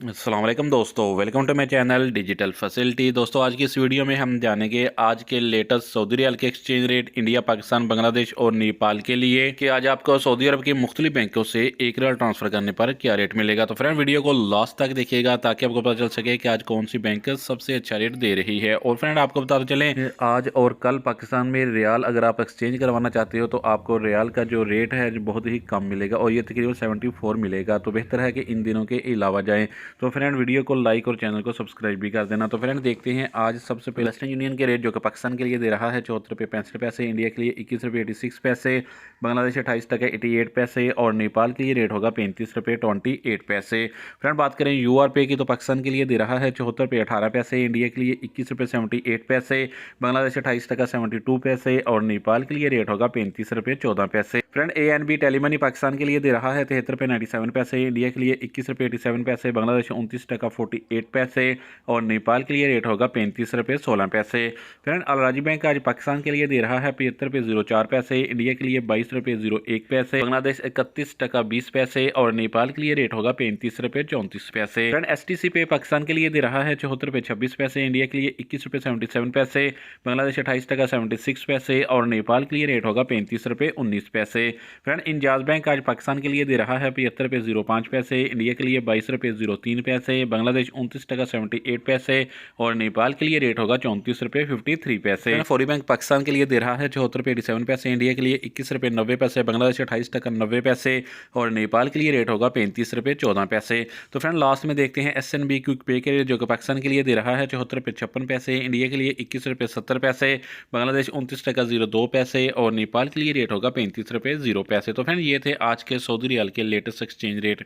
अस्सलाम वालेकुम दोस्तों, welcome to my channel digital facility. दोस्तों आज की इस वीडियो में हम जानेंगे आज के लेटेस्ट सऊदी रियाल के exchange rate India, Pakistan, Bangladesh और नेपाल के लिए कि आज आपको सऊदी अरब के मुख्तलिफ बैंकों से एक रियाल ट्रांसफर करने पर क्या रेट मिलेगा। तो फ्रेंड वीडियो को लास्ट तक देखिएगा ताकि आपको पता चल सके कि आज कौन सी बैंक सबसे अच्छा रेट दे रही है। और फ्रेंड आपको बताते चलें कि आज और कल पाकिस्तान में रियाल अगर आप एक्सचेंज करवाना चाहते हो तो आपको रियाल का जो रेट है जो बहुत ही कम मिलेगा और ये तकरीबन 74 मिलेगा। तो बेहतर है कि इन दिनों के अलावा जाएँ। तो फ्रेंड वीडियो को लाइक और चैनल को सब्सक्राइब भी कर देना। तो फ्रेंड देखते हैं आज सबसे पहले वेस्टर्न यूनियन के रेट जो कि पाकिस्तान के लिए दे रहा है 74 रुपये 65 पैसे, इंडिया के लिए 21 रुपये 86 पैसे, बांग्लादेश 28 टका 88 पैसे और नेपाल के लिए रेट होगा 35 रुपये 28 पैसे। फ्रेंड बात करें URP की तो पाकिस्तान के लिए दे रहा है 74 रुपये 18 पैसे, इंडिया के लिए 21 रुपये 78 पैसे, बांग्लादेश 28 टका 72 पैसे और नेपाल के लिए रेट होगा 35 रुपये 14 पैसे। फ्रेंड ANB टेलीमनी पाकिस्तान के लिए दे रहा है 73 रुपये 97 पैसे, इंडिया के लिए 21 रुपये 87 पैसे, बांग्लादेश 29 टका 48 पैसे और नेपाल के लिए रेट होगा 35 रुपये 16 पैसे। फ्रेंड अलराजी बैंक आज पाकिस्तान के लिए दे रहा है 75 रुपये 04 पैसे, इंडिया के लिए 22 रुपये 01 पैसे, बांग्लादेश 31 टका 20 पैसे और नेपाल के लिए रेट होगा 35 रुपये 34 पैसे। फ्रेंड STC पे पाकिस्तान के लिए दे रहा है 74 रुपये 26 पैसे, इंडिया के लिए 21 रुपये 77 पैसे, बांग्लादेश 28 टका 76 पैसे और नेपाल के लिए रेट होगा 35 रुपये 19 पैसे। फ्रेंड इंजाज बैंक आज पाकिस्तान के लिए दे रहा है 75 रुपये 05 पैसे, इंडिया के लिए 22 रुपये 03 पैसे, बांग्लादेश 29 टका 78 पैसे और नेपाल के लिए रेट होगा 34 रुपये 53 पैसे। फौरी बैंक पाकिस्तान के लिए दे रहा है 74 रुपये 87 पैसे, इंडिया के लिए 21 रुपये 90 पैसे, बांग्लादेश 28 टका 90 पैसे और नेपाल के लिए रेट होगा 35 रुपये 14 पैसे। तो फ्रेंड लास्ट में देखते हैं SNB क्विक पे के रेट जो कि पाकिस्तान के लिए दे रहा है 74 रुपये 56 पैसे, इंडिया के लिए 21 रुपये 70 पैसे, बांग्लादेश 29 टका 02 पैसे और नेपाल के लिए रेट होगा 35 रुपये 0 पैसे। तो फ्रेंड ये थे आज के सऊदी रियाल के लेटेस्ट एक्सचेंज रेट।